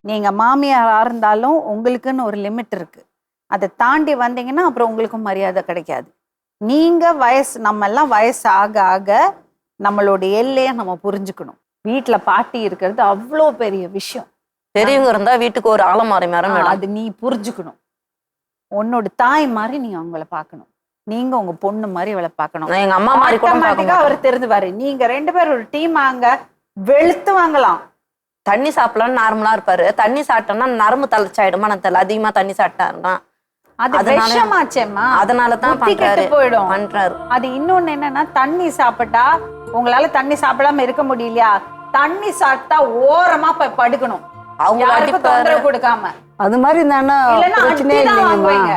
நீங்க மாமியாரா இருந்தாலும் உங்களுக்குன்னு ஒரு லிமிட் இருக்கு. அதை தாண்டி வந்தீங்கன்னா அப்புறம் உங்களுக்கும் மரியாதை கிடைக்காது. நீங்க நம்ம எல்லாம் வயசு ஆக ஆக நம்மளோட எல்லையை நம்ம புரிஞ்சுக்கணும். வீட்டுல பாட்டி இருக்கிறது அவ்வளோ பெரிய விஷயம். பெரியவங்க இருந்தா வீட்டுக்கு ஒரு ஆலமரம் மரம். அது நீ புரிஞ்சுக்கணும். உன்னோட தாய் மாதிரி நீ அவங்கள பார்க்கணும். நீங்க உங்க பொண்ணு மாதிரி அவளை பார்க்கணும். எங்க அம்மா மாதிரி ஆட்டோமேட்டிக்கா அவர் தெரிஞ்சுவாரு. நீங்க 2 பேரும் ஒரு டீம் ஆங்க, வெளுத்து வாங்கலாம். தண்ணி சாப்பிடலாம்னு நார்மலா இருப்பாரு. தண்ணி சாப்பிட்டோம்னா நரம்பு தளர்ச்சாயிடுமா நான் தெரியல. அதிகமா தண்ணி சாப்பிட்டாருன்னா அது விஷமாச்சேம்மா. அதனாலதான் போயிடும் பண்றாரு. அது இன்னொன்னு என்னன்னா, தண்ணி சாப்பிட்டா உங்களால தண்ணி சாப்பிடாம இருக்க முடியலையா, தண்ணி சாப்பிட்டா ஓரமா போய் படுக்கணும். அவங்க தொந்தரவு கொடுக்காம. அது மாதிரி இருந்தா பிரச்சனையே இல்லைங்க.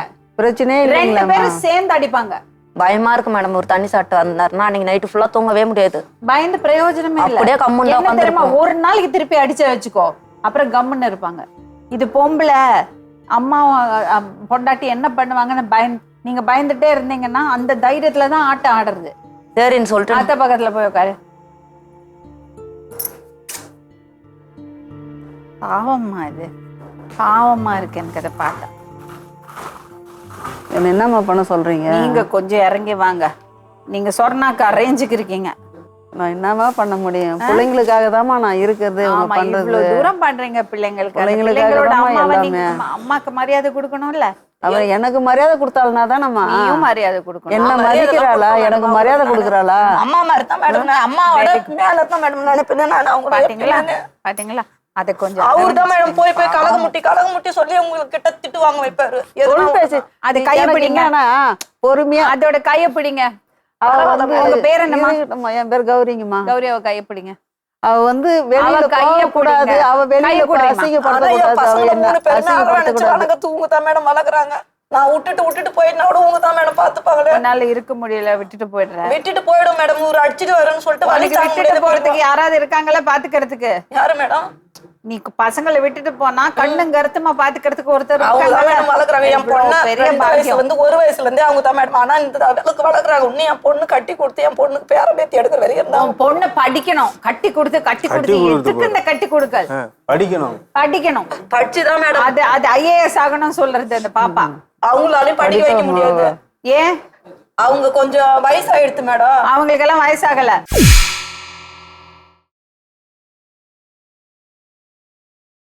2 பேரும் சேர்ந்து அடிப்பாங்க. பயமா இருக்கு மேடம். ஒரு தண்ணி சாப்பிட்டு வந்தாருன்னா அன்னைக்கு நைட்டு ஃபுல்லா தூங்கவே முடியாது. பயந்து பிரயோஜனமே இல்ல. அப்படியே கம்முன்னு தெரியுமா, ஒரு நாளைக்கு திருப்பி அடிச்சு வச்சுக்கோ, அப்புறம் கம்முன்னு இருப்பாங்க. இது பொம்பளை அம்மா பொண்டாட்டி என்ன பண்ணுவாங்கன்னு நீங்க பயந்துட்டே இருந்தீங்கன்னா அந்த தைரியத்துலதான் ஆட்டம் ஆடுறது. சரின்னு சொல்லிட்டு அத்த பக்கத்துல போய் உட்காரு. பாவமா இது, பாவமா இருக்கு எனக்கு அதை பார்த்தா. என்னம்மா பண்ண சொல்றீங்க? நீங்க கொஞ்சம் இறங்கி வாங்க. நீங்க சொர்ணாக்கா ரேஞ்சுக்கு இருக்கீங்க. நான் என்னமா பண்ண முடியும்? பிள்ளைங்களுக்காக தான்மா நான் இருக்கிறது. இவ்வளவு தூரம் பண்றீங்க பிள்ளைங்களுக்கு. அம்மாக்கு மரியாதை கொடுக்கணும்ல. அவ எனக்கு மரியாதை கொடுத்தாள்னா தான் நம்ம மரியாதை கொடுக்கணும். என்ன மதிக்கிறாளா? எனக்கு மரியாதை கொடுக்குறாளா? அம்மா மாதிரி தான் மேடம். அம்மாவோட மேல தான் மேடம் நினைப்பேன் நான். அவங்க பாத்தீங்களா அதை கொஞ்சம் அவரு தான் மேடம் போய் கலகமுட்டி சொல்லி உங்களுக்கு கிட்ட திட்டு வாங்க வைப்பாரு. அது கைய பிடிங்கன்னா பொறுமையா அதோட கைய பிடிங்க. உங்க பேர் என்னம்மா? என் பேர் கௌரிங்கம்மா. கௌரி, அவ கைய பிடிங்க. அவ வந்து வெளியில கைய கூடாது. அவ வெளியில தூங்குதான் மேடம் வளர்க்குறாங்க. நான் விட்டுட்டு போயிட்டா கூட உங்க தான் மேடம் பாத்துப்பாங்க. என்னால இருக்க முடியல, விட்டுட்டு போயிடுறேன். விட்டுட்டு போயிடும் மேடம். ஒரு அடிச்சுட்டு வரேன்னு சொல்லிட்டு விட்டுட்டு போறதுக்கு யாராவது இருக்காங்களா பாத்துக்கிறதுக்கு? யாரு மேடம்? நீ பசங்களை விட்டுட்டு போனா கண்ணும் கருத்துமா பாத்துக்கிறதுக்கு ஒருத்தர் வளர்க்குறாங்க. என் பொண்ணு பெரிய வயசுல இருந்து 1 வயசுல இருந்தே அவங்க தான் மேடம். ஆனா இந்த அளவுக்கு வளர்க்குறாங்க. இன்னும் என் பொண்ணு கட்டி கொடுத்து என் பொண்ணுக்கு பேர பேத்தி எடுக்கிற வரையும் இருந்தா பொண்ணு படிக்கணும். கட்டி கொடுத்து எதுக்கு இந்த கட்டி கொடுக்கல்? படிக்கணும். படிச்சுதான் மேடம் அது IAS ஆகணும்னு சொல்றது அந்த பாப்பா. அவங்களாலையும் படிக்க வைக்க முடியாது. ஏன்? அவங்க கொஞ்சம் வயசாயிடுத்து மேடம். அவங்களுக்கு எல்லாம் வயசாகல.